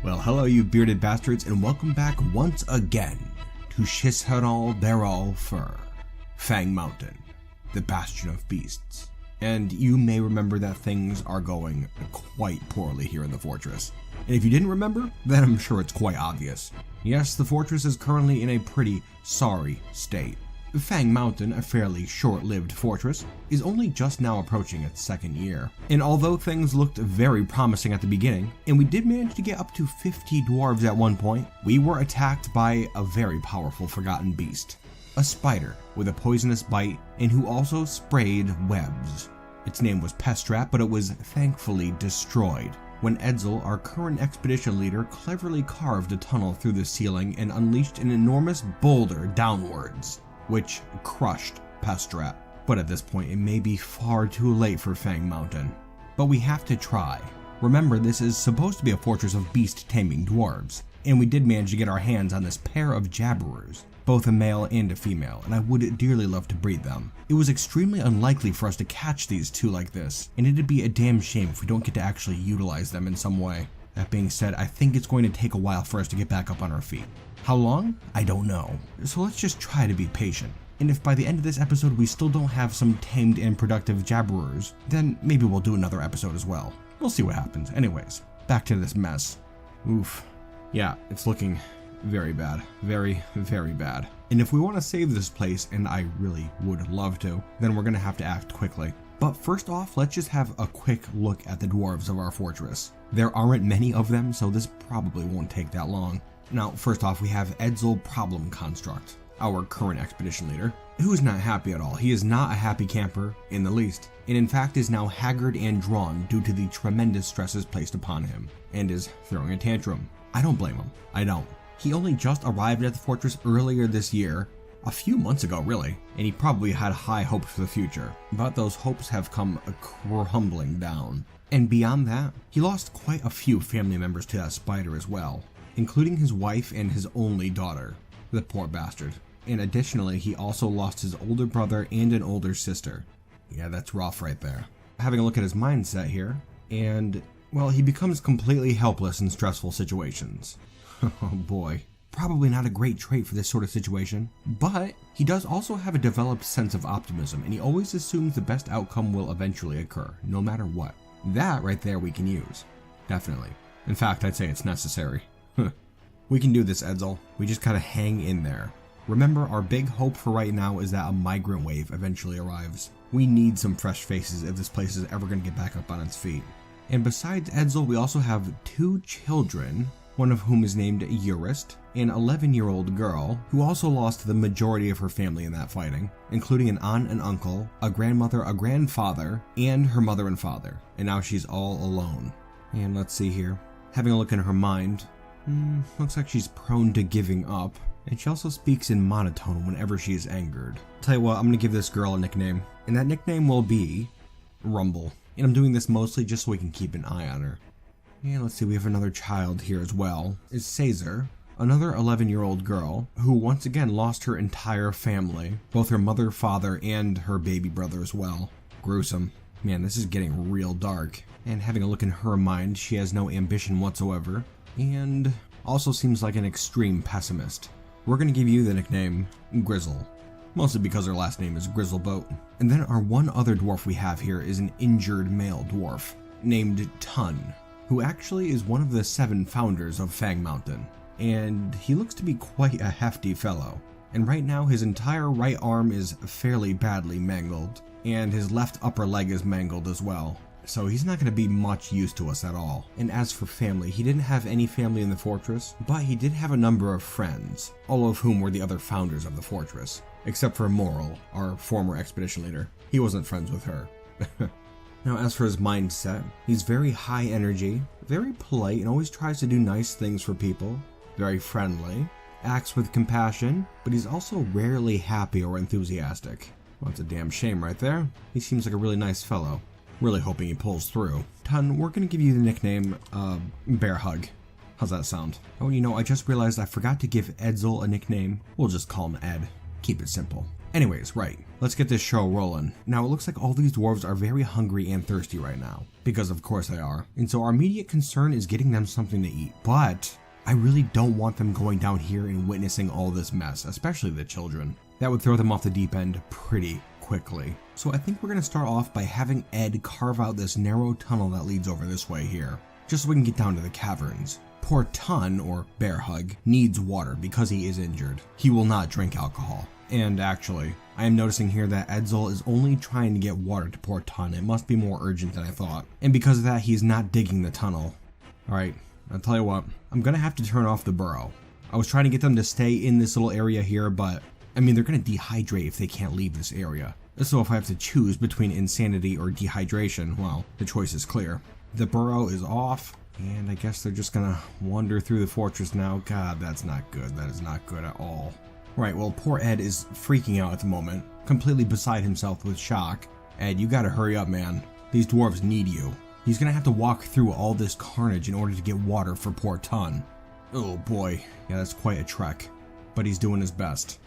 Well, hello you bearded bastards, and welcome back once again to Shisharal Beral Fur, Fangmountain, the Bastion of Beasts. And you may remember that things are going quite poorly here in the fortress. And if you didn't remember, then I'm sure it's quite obvious. Yes, the fortress is currently in a pretty sorry state. Fangmountain, a fairly short-lived fortress, is only just now approaching its second year. And although things looked very promising at the beginning, and we did manage to get up to 50 dwarves at one point, we were attacked by a very powerful forgotten beast. A spider with a poisonous bite and who also sprayed webs. Its name was Pestrat, but it was thankfully destroyed when Edsel, our current expedition leader, cleverly carved a tunnel through the ceiling and unleashed an enormous boulder downwards, which crushed Pestrat. But at this point, it may be far too late for Fangmountain. But we have to try. Remember, this is supposed to be a fortress of beast-taming dwarves, and we did manage to get our hands on this pair of jabberers, both a male and a female, and I would dearly love to breed them. It was extremely unlikely for us to catch these two like this, and it'd be a damn shame if we don't get to actually utilize them in some way. That being said, I think it's going to take a while for us to get back up on our feet. How long? I don't know. So let's just try to be patient. And if by the end of this episode we still don't have some tamed and productive jabberers, then maybe we'll do another episode as well. We'll see what happens. Anyways, back to this mess. Oof. Yeah, it's looking very bad. Very, very bad. And if we want to save this place, and I really would love to, then we're going to have to act quickly. But first off, let's just have a quick look at the dwarves of our fortress. There aren't many of them, so this probably won't take that long. Now, first off, we have Edsel Problem Construct, our current expedition leader, who is not happy at all. He is not a happy camper in the least, and in fact is now haggard and drawn due to the tremendous stresses placed upon him, and is throwing a tantrum. I don't blame him. I don't. He only just arrived at the fortress earlier this year, a few months ago really, and he probably had high hopes for the future, but those hopes have come crumbling down. And beyond that, he lost quite a few family members to that spider as well, including his wife and his only daughter, the poor bastard. And additionally, he also lost his older brother and an older sister. Yeah, that's rough right there. Having a look at his mindset here, and, well, he becomes completely helpless in stressful situations. Oh boy. Probably not a great trait for this sort of situation, but he does also have a developed sense of optimism, and he always assumes the best outcome will eventually occur, no matter what. That right there we can use. Definitely. In fact, I'd say it's necessary. We can do this, Edsel. We just gotta hang in there. Remember, our big hope for right now is that a migrant wave eventually arrives. We need some fresh faces if this place is ever gonna get back up on its feet. And besides Edsel, we also have two children, one of whom is named Eurist, an 11-year-old girl who also lost the majority of her family in that fighting, including an aunt and uncle, a grandmother, a grandfather, and her mother and father. And now she's all alone. And let's see here. Having a look in her mind, looks like she's prone to giving up, and she also speaks in monotone whenever she is angered. Tell you what, I'm gonna give this girl a nickname, and that nickname will be Rumble. And I'm doing this mostly just so we can keep an eye on her. And let's see, we have another child here as well. It's Caesar, another 11-year-old girl, who once again lost her entire family, both her mother, father, and her baby brother as well. Gruesome. Man, this is getting real dark. And having a look in her mind, she has no ambition whatsoever, and also seems like an extreme pessimist. We're gonna give you the nickname Grizzle, mostly because her last name is Grizzleboat. And then our one other dwarf we have here is an injured male dwarf named Tun, who actually is one of the 7 founders of Fangmountain, and he looks to be quite a hefty fellow. And right now his entire right arm is fairly badly mangled, and his left upper leg is mangled as well. So he's not going to be much use to us at all. And as for family, he didn't have any family in the fortress, but he did have a number of friends, all of whom were the other founders of the fortress, except for Moral, our former expedition leader. He wasn't friends with her. Now, as for his mindset, he's very high energy, very polite, and always tries to do nice things for people, very friendly, acts with compassion, but he's also rarely happy or enthusiastic. Well, that's a damn shame right there. He seems like a really nice fellow. Really hoping he pulls through. Tun, we're gonna give you the nickname, Bear Hug. How's that sound? Oh, you know, I just realized I forgot to give Edsel a nickname. We'll just call him Ed. Keep it simple. Anyways, right, let's get this show rolling. Now it looks like all these dwarves are very hungry and thirsty right now, because of course they are, and so our immediate concern is getting them something to eat, but I really don't want them going down here and witnessing all this mess, especially the children. That would throw them off the deep end pretty quickly. So I think we're going to start off by having Ed carve out this narrow tunnel that leads over this way here, just so we can get down to the caverns. Poor Tun, or Bear Hug, needs water because he is injured. He will not drink alcohol. And actually, I am noticing here that Edsel is only trying to get water to poor Tun. It must be more urgent than I thought. And because of that, he's not digging the tunnel. Alright, I'll tell you what, I'm gonna have to turn off the burrow. I was trying to get them to stay in this little area here, but I mean, they're gonna dehydrate if they can't leave this area. So if I have to choose between insanity or dehydration, well, the choice is clear. The burrow is off, and I guess they're just gonna wander through the fortress now. God, that's not good. That is not good at all. Right, well, poor Ed is freaking out at the moment, completely beside himself with shock. Ed, you gotta hurry up, man. These dwarves need you. He's gonna have to walk through all this carnage in order to get water for poor Tun. Oh boy, yeah, that's quite a trek, but he's doing his best.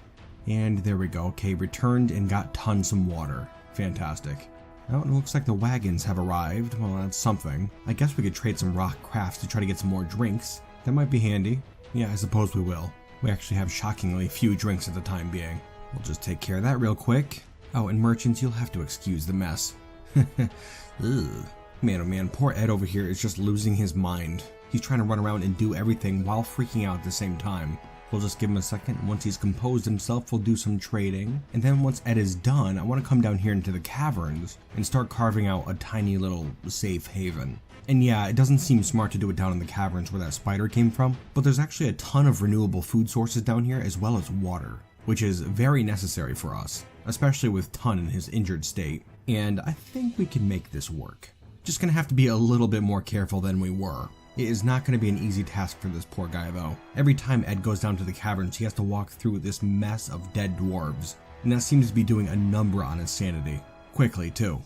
And there we go, okay, returned and got Tun some water. Fantastic. Now it looks like the wagons have arrived. Well, that's something. I guess we could trade some rock crafts to try to get some more drinks. That might be handy. Yeah, I suppose we will. We actually have shockingly few drinks at the time being. We'll just take care of that real quick. Oh, and merchants, you'll have to excuse the mess. Ugh. Man, oh man, poor Ed over here is just losing his mind. He's trying to run around and do everything while freaking out at the same time. We'll just give him a second. Once he's composed himself, we'll do some trading. And then once Ed is done, I want to come down here into the caverns and start carving out a tiny little safe haven. And yeah, it doesn't seem smart to do it down in the caverns where that spider came from, but there's actually a ton of renewable food sources down here as well as water, which is very necessary for us, especially with Tun in his injured state. And I think we can make this work. Just gonna have to be a little bit more careful than we were. It is not going to be an easy task for this poor guy though. Every time Ed goes down to the caverns, he has to walk through this mess of dead dwarves, and that seems to be doing a number on his sanity. Quickly too.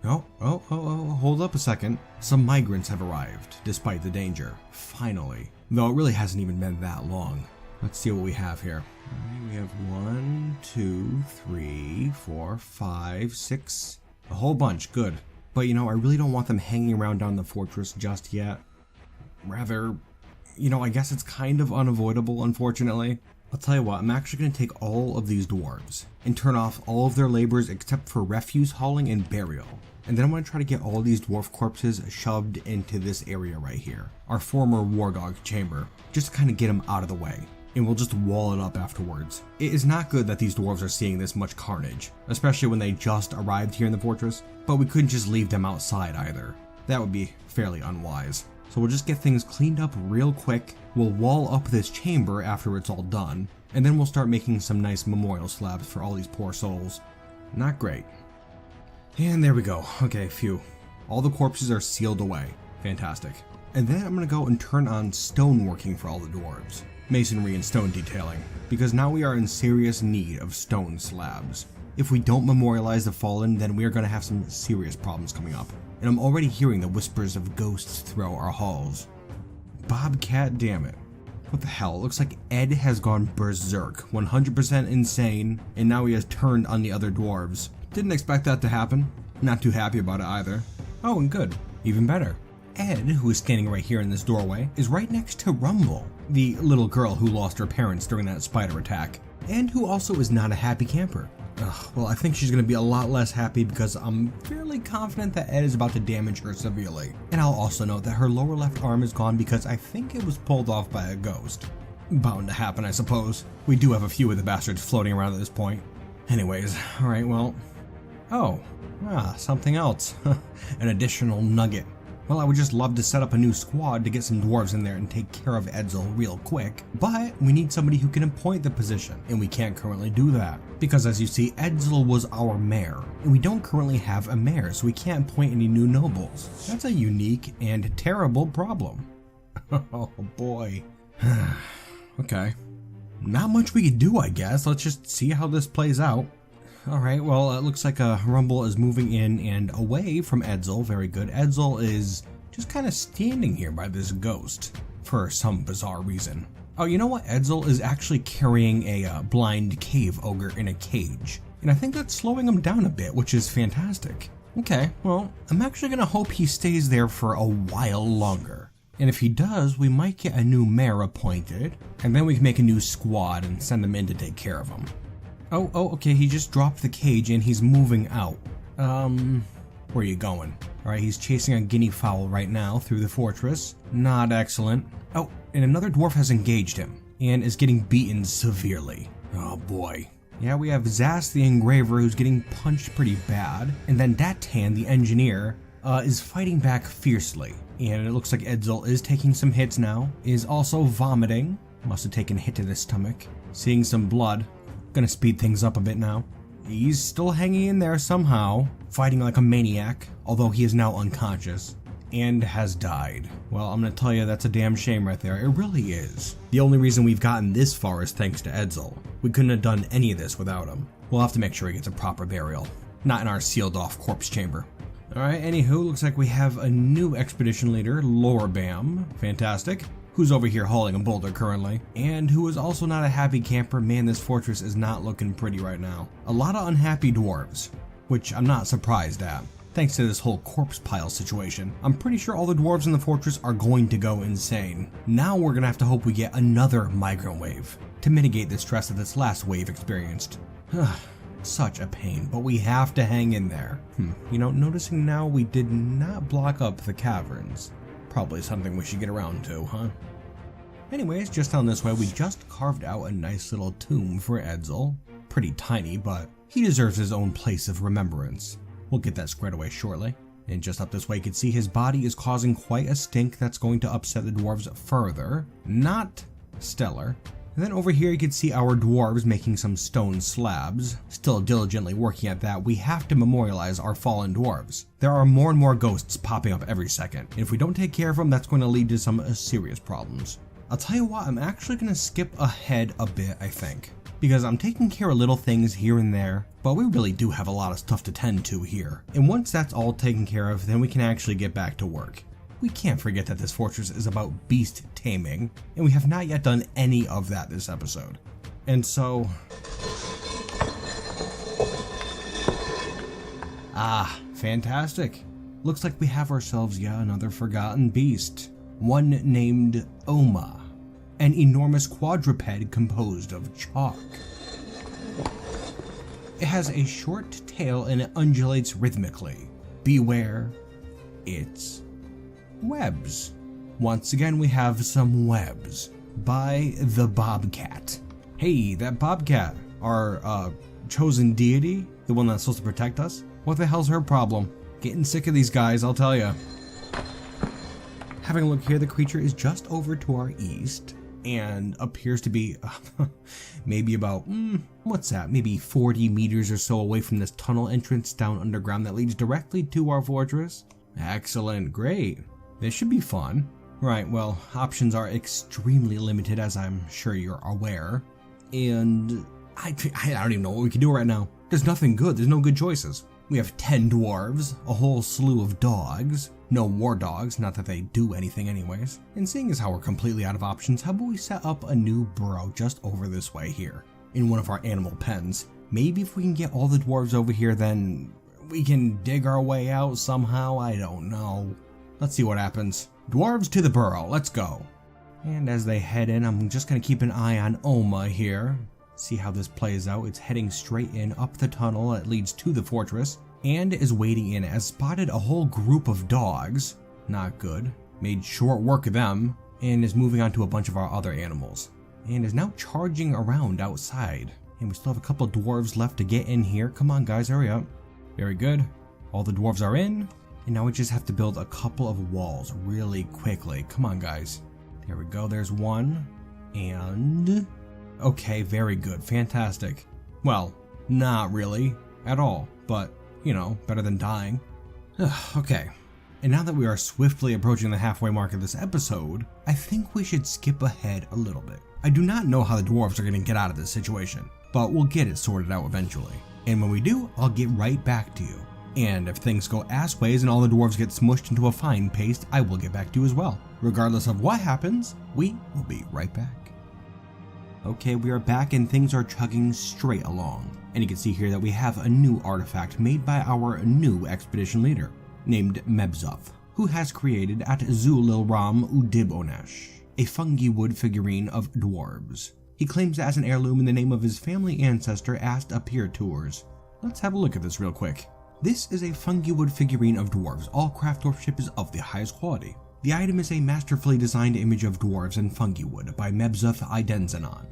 Oh, hold up a second. Some migrants have arrived, despite the danger. Finally. Though it really hasn't even been that long. Let's see what we have here. We have 1, 2, 3, 4, 5, 6. A whole bunch, good. But you know, I really don't want them hanging around down the fortress just yet. Rather, you know, I guess it's kind of unavoidable, unfortunately. I'll tell you what, I'm actually going to take all of these dwarves and turn off all of their labors except for refuse hauling and burial. And then I'm going to try to get all these dwarf corpses shoved into this area right here, our former Wargog chamber, just to kind of get them out of the way. And we'll just wall it up afterwards. It is not good that these dwarves are seeing this much carnage, especially when they just arrived here in the fortress, but we couldn't just leave them outside either. That would be fairly unwise. So we'll just get things cleaned up real quick, we'll wall up this chamber after it's all done, and then we'll start making some nice memorial slabs for all these poor souls. Not great. And there we go. Okay, phew. All the corpses are sealed away. Fantastic. And then I'm going to go and turn on stoneworking for all the dwarves. Masonry and stone detailing, because now we are in serious need of stone slabs. If we don't memorialize the fallen, then we are going to have some serious problems coming up. And I'm already hearing the whispers of ghosts through our halls. Bobcat, damn it. What the hell? It looks like Ed has gone berserk, 100% insane, and now he has turned on the other dwarves. Didn't expect that to happen. Not too happy about it either. Oh, and good. Even better. Ed, who is standing right here in this doorway, is right next to Rumble, the little girl who lost her parents during that spider attack, and who also is not a happy camper. Well, I think she's going to be a lot less happy because I'm fairly confident that Ed is about to damage her severely. And I'll also note that her lower left arm is gone because I think it was pulled off by a ghost. Bound to happen, I suppose. We do have a few of the bastards floating around at this point. Anyways, alright, well... Oh, something else. An additional nugget. Well, I would just love to set up a new squad to get some dwarves in there and take care of Edsel real quick, but we need somebody who can appoint the position, and we can't currently do that. Because as you see, Edsel was our mayor, and we don't currently have a mayor, so we can't appoint any new nobles. That's a unique and terrible problem. Oh boy. Okay. Not much we can do, I guess. Let's just see how this plays out. Alright, well, it looks like Rumble is moving in and away from Edsel. Very good. Edsel is just kind of standing here by this ghost for some bizarre reason. Oh, you know what? Edsel is actually carrying a blind cave ogre in a cage. And I think that's slowing him down a bit, which is fantastic. Okay, well, I'm actually gonna hope he stays there for a while longer. And if he does, we might get a new mayor appointed, and then we can make a new squad and send them in to take care of him. Oh, okay, he just dropped the cage and he's moving out. Where are you going? Alright, he's chasing a guinea fowl right now through the fortress. Not excellent. Oh, and another dwarf has engaged him, and is getting beaten severely. Oh boy. Yeah, we have Zas the engraver who's getting punched pretty bad, and then Datan the engineer is fighting back fiercely. And it looks like Edsel is taking some hits now, is also vomiting. Must have taken a hit to the stomach. Seeing some blood. Gonna speed things up a bit now. He's still hanging in there somehow, fighting like a maniac, although he is now unconscious, and has died. Well, I'm gonna tell you, that's a damn shame right there. It really is. The only reason we've gotten this far is thanks to Edsel. We couldn't have done any of this without him. We'll have to make sure he gets a proper burial, not in our sealed off corpse chamber. Alright, anywho, looks like we have a new expedition leader, Lorbam. Fantastic. Who's over here hauling a boulder currently, and who is also not a happy camper. Man, this fortress is not looking pretty right now. A lot of unhappy dwarves, which I'm not surprised at. Thanks to this whole corpse pile situation, I'm pretty sure all the dwarves in the fortress are going to go insane. Now we're gonna have to hope we get another migrant wave to mitigate the stress that this last wave experienced. Such a pain, but we have to hang in there. You know, noticing now we did not block up the caverns. Probably something we should get around to, huh? Anyways, just down this way, we just carved out a nice little tomb for Edsel. Pretty tiny, but he deserves his own place of remembrance. We'll get that squared away shortly. And just up this way, you can see his body is causing quite a stink that's going to upset the dwarves further. Not stellar. And then over here, you can see our dwarves making some stone slabs. Still diligently working at that. We have to memorialize our fallen dwarves. There are more and more ghosts popping up every second. And if we don't take care of them, that's going to lead to some serious problems. I'll tell you what, I'm actually going to skip ahead a bit, I think. Because I'm taking care of little things here and there, but we really do have a lot of stuff to tend to here. And once that's all taken care of, then we can actually get back to work. We can't forget that this fortress is about beast taming, and we have not yet done any of that this episode. And so... fantastic. Looks like we have ourselves yet another forgotten beast. One named Oma. An enormous quadruped composed of chalk. It has a short tail and it undulates rhythmically. Beware, it's webs. Once again, we have some webs by the Bobcat. Hey, that Bobcat, our chosen deity, the one that's supposed to protect us, what the hell's her problem? Getting sick of these guys, I'll tell ya. Having a look here, the creature is just over to our east and appears to be maybe about, what's that, maybe 40 meters or so away from this tunnel entrance down underground that leads directly to our fortress. Excellent, great. This should be fun. Right, well, options are extremely limited, as I'm sure you're aware. And I don't even know what we can do right now. There's nothing good, there's no good choices. We have 10 dwarves, a whole slew of dogs, no war dogs, not that they do anything anyways. And seeing as how we're completely out of options, how about we set up a new burrow just over this way here, in one of our animal pens. Maybe if we can get all the dwarves over here, then we can dig our way out somehow, I don't know. Let's see what happens. Dwarves to the burrow, let's go. And as they head in, I'm just gonna keep an eye on Oma here. See how this plays out. It's heading straight in up the tunnel that leads to the fortress and is waiting in. Has spotted a whole group of dogs. Not good. Made short work of them and is moving on to a bunch of our other animals and is now charging around outside. And we still have a couple of dwarves left to get in here. Come on guys, hurry up. Very good. All the dwarves are in and now we just have to build a couple of walls really quickly. Come on guys. There we go. There's one and... okay, very good, fantastic. Well, not really, at all, but, you know, better than dying. Okay, and now that we are swiftly approaching the halfway mark of this episode, I think we should skip ahead a little bit. I do not know how the dwarves are going to get out of this situation, but we'll get it sorted out eventually. And when we do, I'll get right back to you. And if things go assways and all the dwarves get smushed into a fine paste, I will get back to you as well. Regardless of what happens, we will be right back. Okay, we are back and things are chugging straight along. And you can see here that we have a new artifact made by our new expedition leader, named Mebzuth, who has created at Zulilram Udibonesh, a fungi wood figurine of dwarves. He claims it as an heirloom in the name of his family ancestor Ast Apir Tours. Let's have a look at this real quick. This is a fungi wood figurine of dwarves. All craft workmanship is of the highest quality. The item is a masterfully designed image of dwarves and fungi wood by Mebzuth Idenzanon.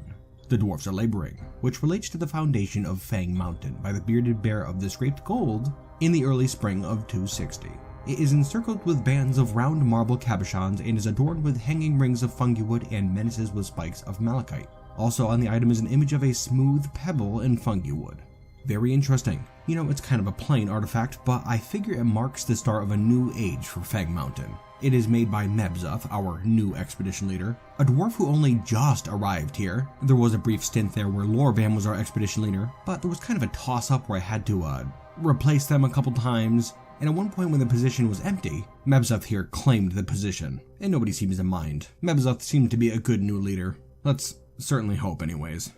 The dwarves are laboring, which relates to the foundation of Fangmountain by the bearded bear of the scraped gold in the early spring of 260. It is encircled with bands of round marble cabochons and is adorned with hanging rings of fungi wood and menaces with spikes of malachite. Also on the item is an image of a smooth pebble in fungi wood. Very interesting. You know, it's kind of a plain artifact, but I figure it marks the start of a new age for Fangmountain. It is made by Mebzuth, our new expedition leader, a dwarf who only just arrived here. There was a brief stint there where Lorvan was our expedition leader, but there was kind of a toss-up where I had to replace them a couple times, and at one point when the position was empty, Mebzuth here claimed the position, and nobody seems to mind. Mebzuth seemed to be a good new leader. Let's certainly hope anyways.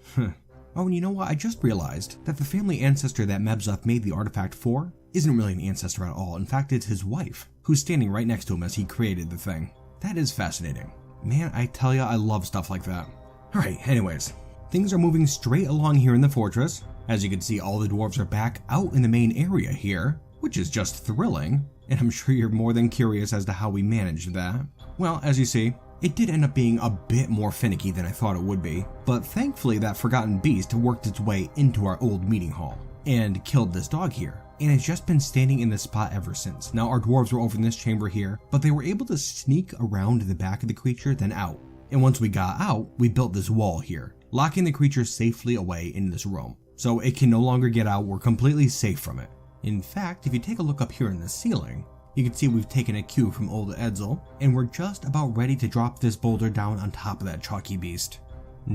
Oh, and you know what? I just realized that the family ancestor that Mebzuth made the artifact for isn't really an ancestor at all. In fact, it's his wife, who's standing right next to him as he created the thing. That is fascinating. Man, I tell ya, I love stuff like that. Alright, anyways. Things are moving straight along here in the fortress. As you can see, all the dwarves are back out in the main area here, which is just thrilling, and I'm sure you're more than curious as to how we managed that. Well, as you see, it did end up being a bit more finicky than I thought it would be, but thankfully that forgotten beast worked its way into our old meeting hall and killed this dog here, and has just been standing in this spot ever since. Now our dwarves were over in this chamber here, but they were able to sneak around the back of the creature then out, and once we got out, we built this wall here, locking the creature safely away in this room, so it can no longer get out. We're completely safe from it. In fact, if you take a look up here in the ceiling, you can see we've taken a cue from old Edsel, and we're just about ready to drop this boulder down on top of that chalky beast.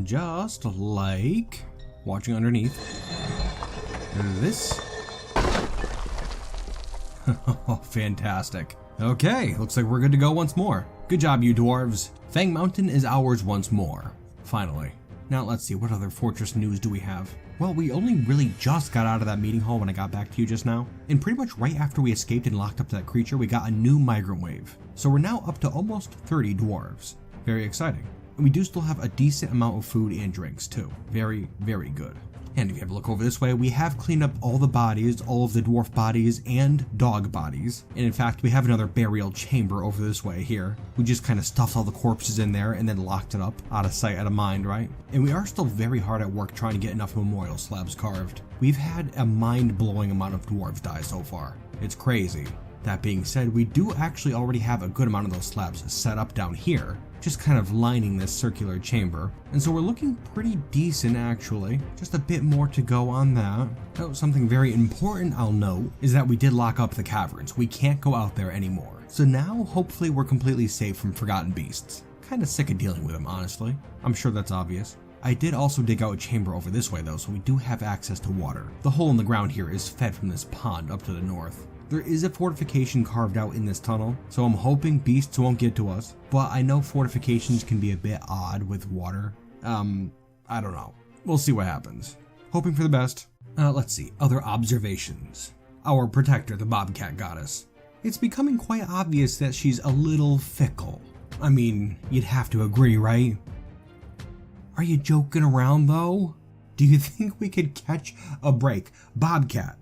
Just like watching underneath this. Oh, fantastic. Okay, looks like we're good to go once more. Good job, you dwarves. Fangmountain is ours once more. Finally. Now let's see, what other fortress news do we have? Well, we only really just got out of that meeting hall when I got back to you just now, and pretty much right after we escaped and locked up that creature, we got a new migrant wave. So we're now up to almost 30 dwarves. Very exciting. And we do still have a decent amount of food and drinks too. Very, very good. And if you have a look over this way, we have cleaned up all the bodies, all of the dwarf bodies and dog bodies. And in fact, we have another burial chamber over this way here. We just kind of stuffed all the corpses in there and then locked it up, out of sight, out of mind, right? And we are still very hard at work trying to get enough memorial slabs carved. We've had a mind-blowing amount of dwarves die so far. It's crazy. That being said, we do actually already have a good amount of those slabs set up down here, just kind of lining this circular chamber. And so we're looking pretty decent actually, just a bit more to go on that. Oh, something very important I'll note is that we did lock up the caverns. We can't go out there anymore. So now hopefully we're completely safe from forgotten beasts. Kind of sick of dealing with them, honestly. I'm sure that's obvious. I did also dig out a chamber over this way though, so we do have access to water. The hole in the ground here is fed from this pond up to the north. There is a fortification carved out in this tunnel, so I'm hoping beasts won't get to us, but I know fortifications can be a bit odd with water. I don't know. We'll see what happens. Hoping for the best. Let's see, other observations. Our protector, the Bobcat goddess. It's becoming quite obvious that she's a little fickle. I mean, you'd have to agree, right? Are you joking around though? Do you think we could catch a break? Bobcat.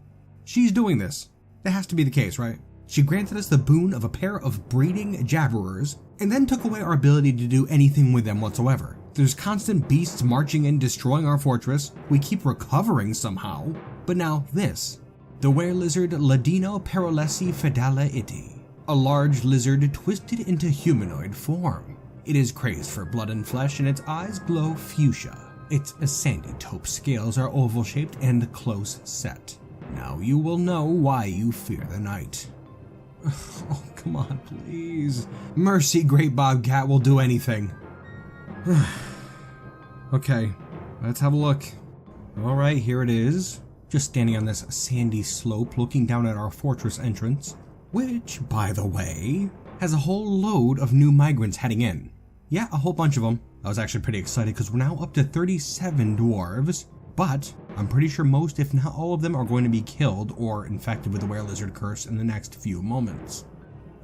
She's doing this. That has to be the case, right? She granted us the boon of a pair of breeding jabberers, and then took away our ability to do anything with them whatsoever. There's constant beasts marching in, destroying our fortress. We keep recovering somehow. But now this. The were-lizard Ladino Parolesi Fedala Iti. A large lizard twisted into humanoid form. It is crazed for blood and flesh, and its eyes glow fuchsia. Its sandy taupe scales are oval-shaped and close set. Now you will know why you fear the night. Oh, come on, please. Mercy, great Bobcat will do anything. Okay, let's have a look. Alright, here it is. Just standing on this sandy slope looking down at our fortress entrance, which, by the way, has a whole load of new migrants heading in. Yeah, a whole bunch of them. I was actually pretty excited because we're now up to 37 dwarves, but I'm pretty sure most, if not all of them, are going to be killed or infected with the were-lizard curse in the next few moments.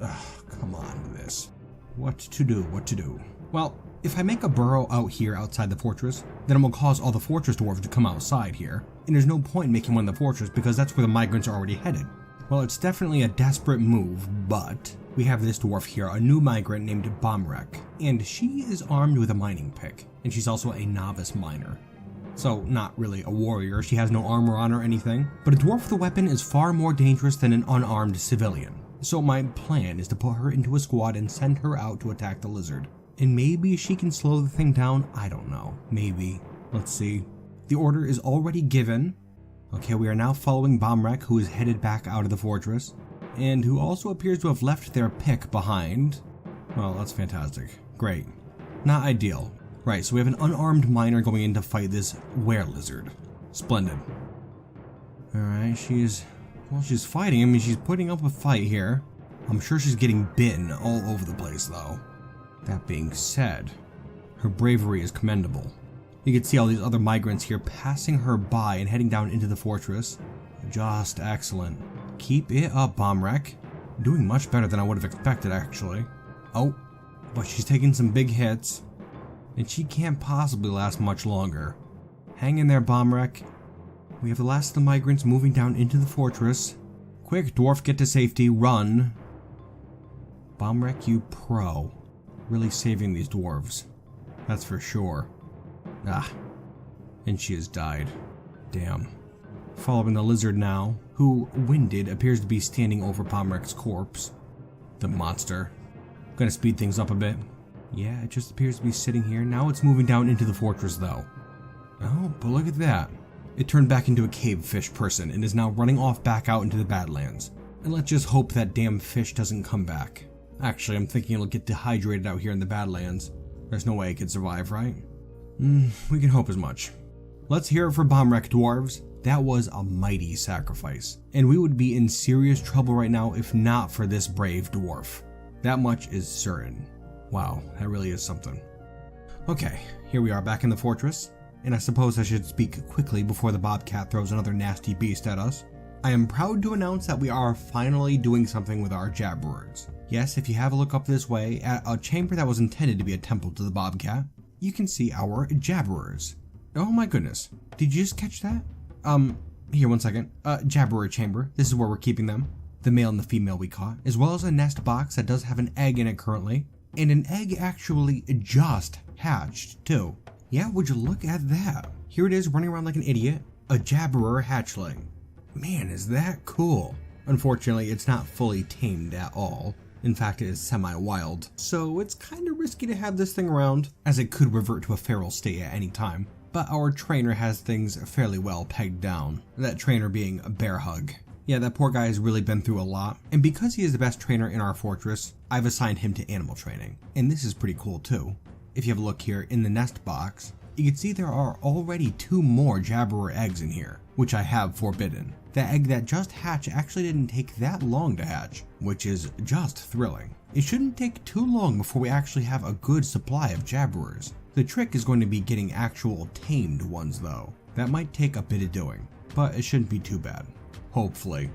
Ugh, come on with this. What to do? Well, if I make a burrow out here outside the fortress, then it will cause all the fortress dwarves to come outside here, and there's no point in making one in the fortress because that's where the migrants are already headed. Well, it's definitely a desperate move, but we have this dwarf here, a new migrant named Bobcat, and she is armed with a mining pick, and she's also a novice miner. So, not really a warrior, she has no armor on or anything, but a dwarf with a weapon is far more dangerous than an unarmed civilian. So my plan is to put her into a squad and send her out to attack the lizard. And maybe she can slow the thing down, I don't know, maybe. Let's see. The order is already given. Okay, we are now following Bobcat, who is headed back out of the fortress, and who also appears to have left their pick behind. Well, that's fantastic. Great. Not ideal. Right, so we have an unarmed miner going in to fight this were-lizard. Splendid. Alright, she's fighting. I mean, she's putting up a fight here. I'm sure she's getting bitten all over the place, though. That being said, her bravery is commendable. You can see all these other migrants here passing her by and heading down into the fortress. Just excellent. Keep it up, Bobcat. Doing much better than I would have expected, actually. Oh, but she's taking some big hits, and she can't possibly last much longer. Hang in there, Bobcat. We have the last of the migrants moving down into the fortress. Quick, dwarf, get to safety, run. Bobcat, you pro. Really saving these dwarves. That's for sure. Ah, and she has died. Damn. Following the lizard now, who, winded, appears to be standing over Bobcat's corpse. The monster. Gonna speed things up a bit. Yeah, it just appears to be sitting here. Now it's moving down into the fortress, though. Oh, but look at that. It turned back into a cave fish person and is now running off back out into the Badlands. And let's just hope that damn fish doesn't come back. Actually, I'm thinking it'll get dehydrated out here in the Badlands. There's no way it could survive, right? We can hope as much. Let's hear it for Bobcat, dwarves. That was a mighty sacrifice. And we would be in serious trouble right now if not for this brave dwarf. That much is certain. Wow, that really is something. Okay, here we are back in the fortress. And I suppose I should speak quickly before the Bobcat throws another nasty beast at us. I am proud to announce that we are finally doing something with our jabberers. Yes, if you have a look up this way, at a chamber that was intended to be a temple to the Bobcat, you can see our jabberers. Oh my goodness, did you just catch that? Here, one second. Jabberer chamber, this is where we're keeping them. The male and the female we caught, as well as a nest box that does have an egg in it currently, and an egg actually just hatched too. Yeah, would you look at that? Here it is running around like an idiot, a jabberer hatchling. Man, is that cool. Unfortunately, it's not fully tamed at all. In fact, it is semi-wild, so it's kinda risky to have this thing around, as it could revert to a feral state at any time. But our trainer has things fairly well pegged down, that trainer being a Bear Hug. Yeah, that poor guy has really been through a lot, and because he is the best trainer in our fortress, I've assigned him to animal training. And this is pretty cool too. If you have a look here in the nest box, you can see there are already 2 more jabberer eggs in here, which I have forbidden. The egg that just hatched actually didn't take that long to hatch, which is just thrilling. It shouldn't take too long before we actually have a good supply of jabberers. The trick is going to be getting actual tamed ones though. That might take a bit of doing, but it shouldn't be too bad. Hopefully.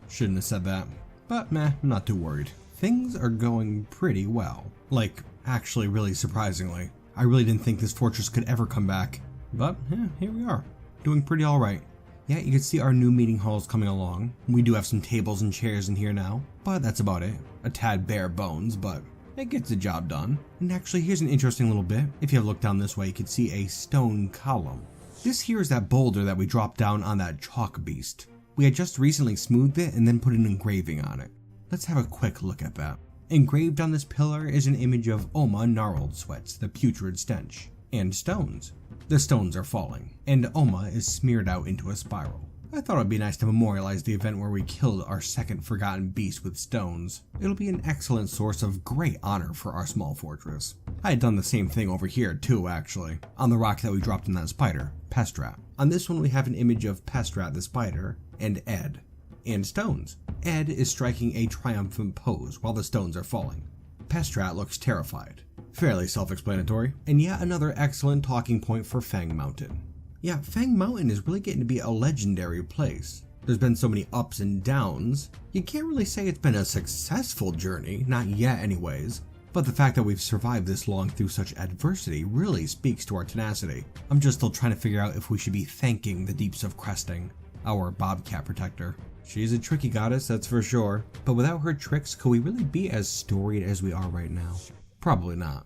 Shouldn't have said that, but meh, I'm not too worried. Things are going pretty well. Like, actually really surprisingly. I really didn't think this fortress could ever come back, but yeah, here we are, doing pretty alright. Yeah, you can see our new meeting halls coming along. We do have some tables and chairs in here now, but that's about it. A tad bare bones, but it gets the job done. And actually, here's an interesting little bit. If you have a look down this way, you can see a stone column. This here is that boulder that we dropped down on that chalk beast. We had just recently smoothed it and then put an engraving on it. Let's have a quick look at that. Engraved on this pillar is an image of Oma gnarled sweats, the putrid stench, and stones. The stones are falling, and Oma is smeared out into a spiral. I thought it would be nice to memorialize the event where we killed our second forgotten beast with stones. It'll be an excellent source of great honor for our small fortress. I had done the same thing over here too, actually, on the rock that we dropped in that spider, Pestrat. On this one we have an image of Pestrat the spider, and Ed, and stones. Ed is striking a triumphant pose while the stones are falling. Pestrat looks terrified. Fairly self-explanatory, and yet another excellent talking point for Fangmountain. Yeah, Fangmountain is really getting to be a legendary place. There's been so many ups and downs, you can't really say it's been a successful journey, not yet anyways, but the fact that we've survived this long through such adversity really speaks to our tenacity. I'm just still trying to figure out if we should be thanking the Deeps of Cresting, our Bobcat protector. She's a tricky goddess, that's for sure, but without her tricks, could we really be as storied as we are right now? Probably not.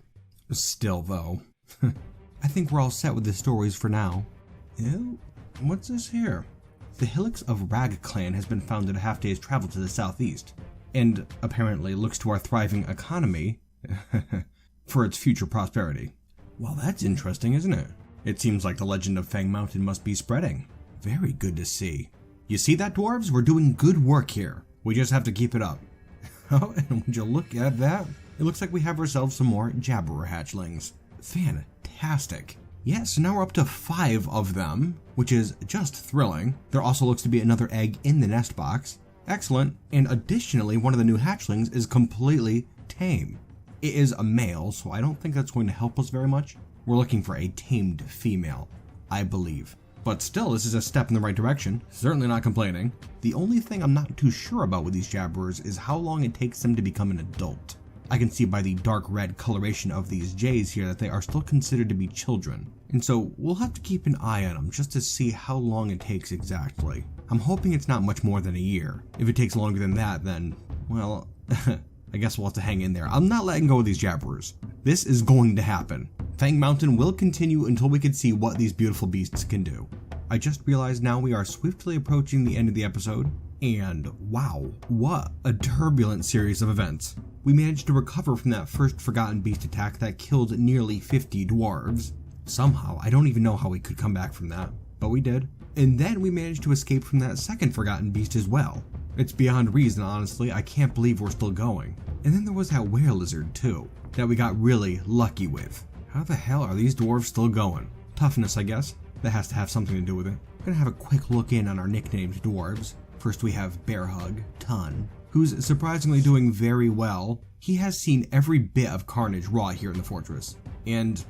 Still though, I think we're all set with the stories for now. Ew, what's this here? The Hillocks of Rag Clan has been found at a half day's travel to the southeast, and apparently looks to our thriving economy for its future prosperity. Well, that's interesting, isn't it? It seems like the legend of Fangmountain must be spreading. Very good to see. You see that, dwarves? We're doing good work here. We just have to keep it up. Oh, and would you look at that? It looks like we have ourselves some more Jabberer hatchlings. Fantastic. Yeah, so now we're up to 5 of them, which is just thrilling. There also looks to be another egg in the nest box. Excellent. And additionally, one of the new hatchlings is completely tame. It is a male, so I don't think that's going to help us very much. We're looking for a tamed female, I believe. But still, this is a step in the right direction. Certainly not complaining. The only thing I'm not too sure about with these Jabberers is how long it takes them to become an adult. I can see by the dark red coloration of these Jays here that they are still considered to be children. And so we'll have to keep an eye on them just to see how long it takes exactly. I'm hoping it's not much more than a year. If it takes longer than that, then, well, I guess we'll have to hang in there. I'm not letting go of these Jabberers. This is going to happen. Fangmountain will continue until we can see what these beautiful beasts can do. I just realized now we are swiftly approaching the end of the episode, and wow, what a turbulent series of events. We managed to recover from that first Forgotten Beast attack that killed nearly 50 dwarves. Somehow, I don't even know how we could come back from that, but we did. And then we managed to escape from that second Forgotten Beast as well. It's beyond reason, honestly. I can't believe we're still going. And then there was that were-lizard too, that we got really lucky with. How the hell are these dwarves still going? Toughness, I guess. That has to have something to do with it. I'm gonna have a quick look in on our nicknamed dwarves. First we have Bear Hug, Ton, who's surprisingly doing very well. He has seen every bit of carnage raw here in the fortress. And,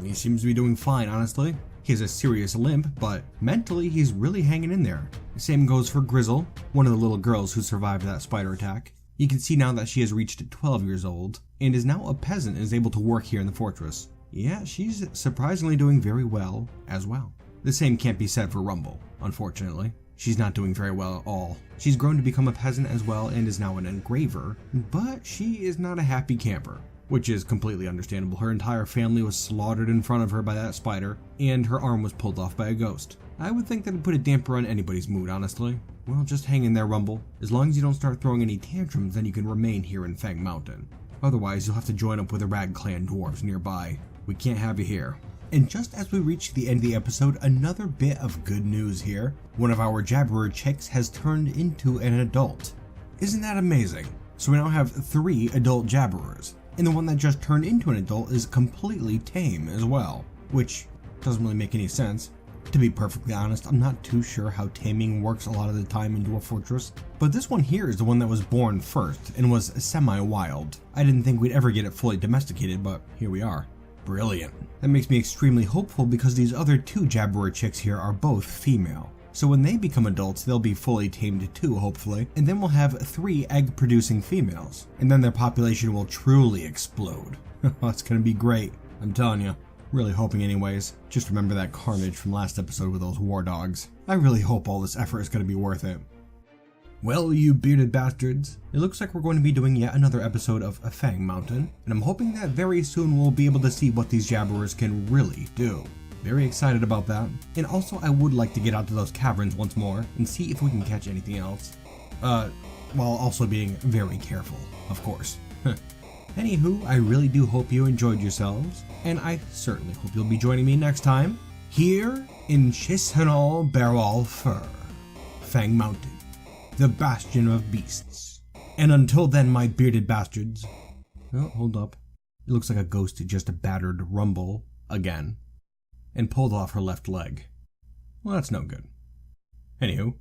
he seems to be doing fine, honestly. He has a serious limp, but mentally he's really hanging in there. The same goes for Grizzle, one of the little girls who survived that spider attack. You can see now that she has reached 12 years old, and is now a peasant and is able to work here in the fortress. Yeah, she's surprisingly doing very well as well. The same can't be said for Rumble, unfortunately. She's not doing very well at all. She's grown to become a peasant as well and is now an engraver, but she is not a happy camper, which is completely understandable. Her entire family was slaughtered in front of her by that spider, and her arm was pulled off by a ghost. I would think that would put a damper on anybody's mood, honestly. Well, just hang in there, Rumble. As long as you don't start throwing any tantrums, then you can remain here in Fangmountain. Otherwise, you'll have to join up with the Rag Clan dwarves nearby. We can't have you here. And just as we reach the end of the episode, another bit of good news here. One of our Jabberer chicks has turned into an adult. Isn't that amazing? So we now have 3 adult Jabberers, and the one that just turned into an adult is completely tame as well, which doesn't really make any sense. To be perfectly honest, I'm not too sure how taming works a lot of the time in Dwarf Fortress, but this one here is the one that was born first and was semi-wild. I didn't think we'd ever get it fully domesticated, but here we are. Brilliant. That makes me extremely hopeful because these other 2 Jabberer chicks here are both female. So when they become adults, they'll be fully tamed too, hopefully, and then we'll have 3 egg-producing females, and then their population will truly explode. That's gonna be great, I'm telling you. Really hoping anyways. Just remember that carnage from last episode with those war dogs. I really hope all this effort is gonna be worth it. Well, you bearded bastards, it looks like we're going to be doing yet another episode of Fangmountain, and I'm hoping that very soon we'll be able to see what these Jabberers can really do. Very excited about that. And also I would like to get out to those caverns once more and see if we can catch anything else. While also being very careful, of course. Anywho, I really do hope you enjoyed yourselves, and I certainly hope you'll be joining me next time, here in Chishanal Barrel Fur, Fangmountain, the Bastion of Beasts. And until then, my bearded bastards. Oh, hold up. It looks like a ghost just battered Rumble again, and pulled off her left leg. Well, that's no good. Anywho.